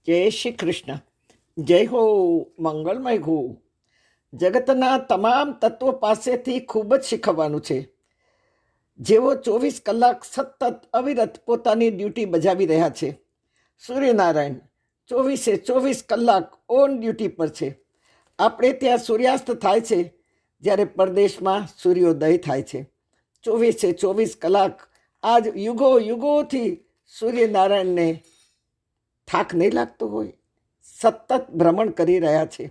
જય શ્રી કૃષ્ણ. જય હો, મંગળમય હો. જગતના તમામ તત્વો પાસેથી ખૂબ જ શીખવવાનું છે. જેઓ 24 કલાક સતત અવિરત પોતાની ડ્યુટી બજાવી રહ્યા છે. સૂર્યનારાયણ 24 કલાક ઓન ડ્યુટી પર છે. આપણે ત્યાં સૂર્યાસ્ત થાય છે, જ્યારે પરદેશમાં સૂર્યોદય થાય છે. 24 કલાક આજ યુગો યુગોથી સૂર્યનારાયણને થાક નહીં લાગતો હોય, સતત ભ્રમણ કરી રહ્યા છે.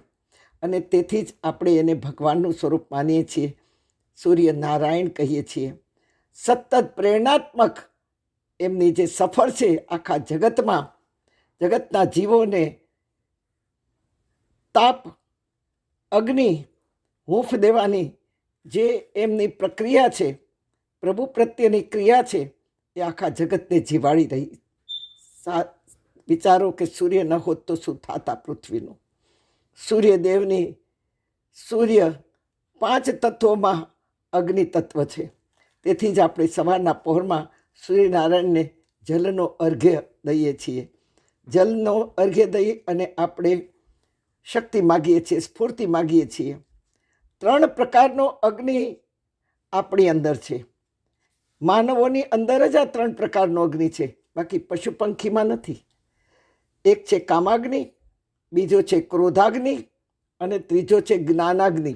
અને તેથી જ આપણે એને ભગવાનનું સ્વરૂપ માનીએ છીએ, સૂર્યનારાયણ કહીએ છીએ. સતત પ્રેરણાત્મક એમની જે સફર છે આખા જગતમાં, જગતના જીવોને તાપ, અગ્નિ, હૂંફ દેવાની જે એમની પ્રક્રિયા છે, પ્રભુ પ્રત્યેની ક્રિયા છે, એ આખા જગતને જીવાડી રહી. વિચારો કે સૂર્ય ન હોત તો શું થાતા પૃથ્વીનું. સૂર્ય 5 તત્વોમાં અગ્નિ તત્વ છે. તેથી જ આપણે સવારના પહોરમાં સૂર્યનારાયણને જલનો અર્ઘ્ય દઈએ છીએ. જલનો અર્ઘ્ય દઈ અને આપણે શક્તિ માગીએ છીએ, સ્ફૂર્તિ માગીએ છીએ. 3 પ્રકારનો અગ્નિ આપણી અંદર છે. માનવોની અંદર જ આ 3 પ્રકારનો અગ્નિ છે, બાકી પશુ પંખીમાં નથી. એક છે કામાગ્નિ, બીજો છે ક્રોધાગ્નિ અને ત્રીજો છે જ્ઞાનાગ્નિ.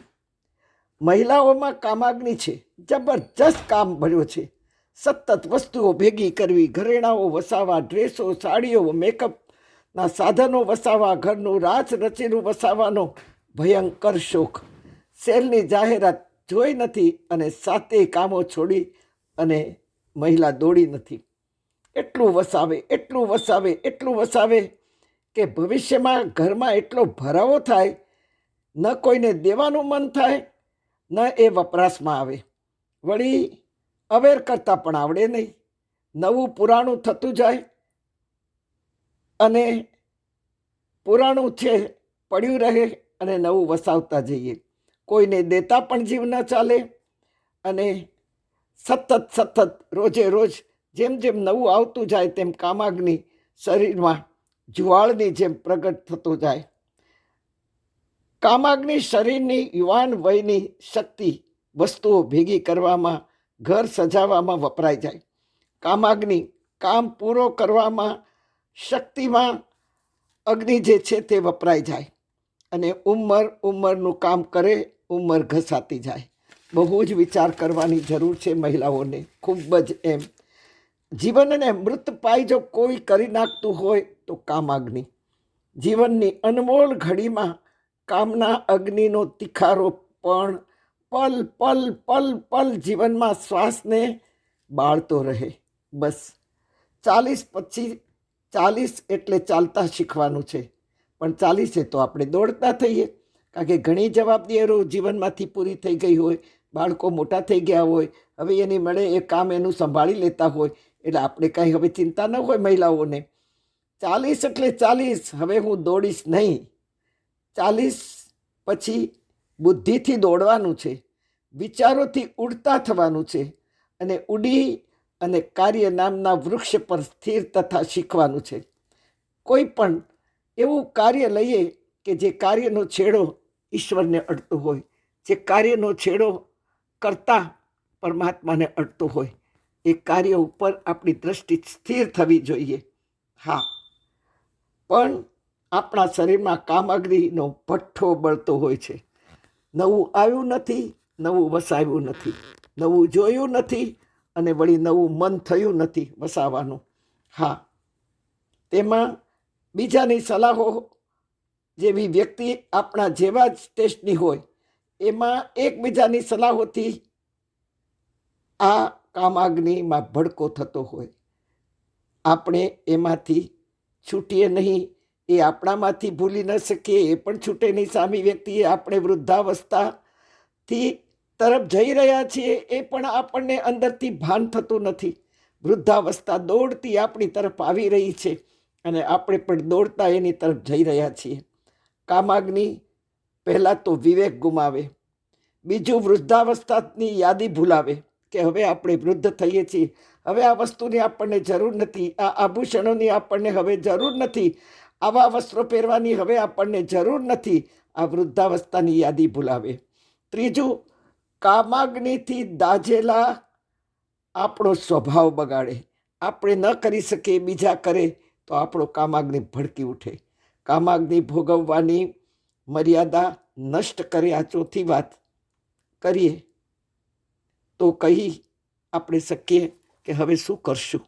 મહિલાઓમાં કામાગ્નિ છે, જબરજસ્ત કામ ભર્યો છે. સતત વસ્તુઓ ભેગી કરવી, ઘરેણાઓ વસાવવા, ડ્રેસો, સાડીઓ, મેકઅપના સાધનો વસાવવા, ઘરનું રાચ રચેલું વસાવવાનો ભયંકર શોખ. સેલની જાહેરાત જોઈ નથી અને 7 કામો છોડી અને મહિલા દોડી નથી. એટલું વસાવે, એટલું વસાવે, એટલું વસાવે કે ભવિષ્યમાં ઘરમાં એટલો ભરાવો થાય, ન કોઈને દેવાનું મન થાય, ન એ વપરાશમાં આવે. વળી અવેર કરતાં પણ આવડે નહીં. નવું પુરાણું થતું જાય અને પુરાણું છે પડ્યું રહે અને નવું વસાવતા જઈએ. કોઈને દેતા પણ જીવ ન ચાલે અને સતત રોજે રોજ જેમ જેમ નવું આવતું જાય તેમ કામાગ્નિ શરીરમાં જુવાળની જેમ પ્રગટ થતો જાય. કામાગ્નિ શરીરની યુવાન વયની શક્તિ, વસ્તુઓ ભેગી કરવામાં, ઘર સજાવવામાં વપરાઈ જાય. કામાગ્નિ કામ પૂરો કરવામાં, શક્તિમાં અગ્નિ જે છે તે વપરાઈ જાય અને ઉંમરનું કામ કરે, ઉંમર ઘસાતી જાય. બહુ જ વિચાર કરવાની જરૂર છે મહિલાઓને, ખૂબ જ એમ. જીવનને મૃત પાઈ જો કોઈ કરી નાખતું હોય તો કામાગ્નિ. જીવનની અનમોલ ઘડીમાં કામના અગ્નિનો તિખારો પણ પલ પલ પલ પલ જીવનમાં શ્વાસને બાળતો રહે. બસ 40 પછી 40 એટલે ચાલતા શીખવાનું છે, પણ 40 તો આપણે દોડતા થઈએ, કારણ કે ઘણી જવાબદારીઓ જીવનમાંથી પૂરી થઈ ગઈ હોય, બાળકો મોટા થઈ ગયા હોય, હવે એની મળે એ કામ એનું સંભાળી લેતા હોય, એટલે આપણે કાંઈ હવે ચિંતા ન હોય મહિલાઓને. 40 એટલે 40, હવે હું દોડીશ નહીં. 40 પછી બુદ્ધિથી દોડવાનું છે, વિચારોથી ઉડતા થવાનું છે અને ઉડી અને કાર્ય નામના વૃક્ષ પર સ્થિર તથા શીખવાનું છે. કોઈ પણ એવું કાર્ય લઈએ કે જે કાર્યનો છેડો ઈશ્વરને અડતો હોય, જે કાર્યનો છેડો કરતા પરમાત્માને અડતો હોય, એ કાર્ય ઉપર આપણી દ્રષ્ટિ સ્થિર થવી જોઈએ. હા, પણ આપણા શરીરમાં કામઅગ્નિનો ભઠ્ઠો બળતો હોય છે. નવું આવ્યું નથી, નવું વસાવ્યું નથી, નવું જોયું નથી અને વળી નવું મન થયું નથી વસાવવાનું. હા, તેમાં બીજાની સલાહો, જેવી વ્યક્તિ આપણા જેવા જ ટેસ્ટની હોય, એમાં એકબીજાની સલાહોથી આ કામાગ્નિમાં ભડકો થતો હોય. આપણે એમાંથી છૂટીએ નહીં, એ આપણામાંથી ભૂલી ન શકીએ, એ પણ છૂટે નહીં. સામી વ્યક્તિએ આપણે વૃદ્ધાવસ્થાથી તરફ જઈ રહ્યા છીએ એ પણ આપણને અંદરથી ભાન થતું નથી. વૃદ્ધાવસ્થા દોડતી આપણી તરફ આવી રહી છે અને આપણે પણ દોડતા એની તરફ જઈ રહ્યા છીએ. કામાગ્નિ પહેલાં તો વિવેક ગુમાવે, બીજું વૃદ્ધાવસ્થાની યાદી ભૂલાવે કે હવે આપણે વૃદ્ધ થઈએ છીએ, હવે આ વસ્તુની આપણને જરૂર નથી, આ આભૂષણોની આપણને હવે જરૂર નથી, આવા વસ્ત્રો પહેરવાની હવે આપણને જરૂર નથી. આ વૃદ્ધાવસ્થાની યાદી ભૂલાવે. ત્રીજું, કામાગ્નિથી દાઝેલા આપણો સ્વભાવ બગાડે. આપણે ન કરી શકીએ, બીજા કરે તો આપણો કામાગ્નિ ભડકી ઉઠે. કામાગ્નિ ભોગવવાની મર્યાદા નષ્ટ કરે. આ ચોથી વાત કરીએ તો કહી આપણે શકીએ કે હવે શું કરશું.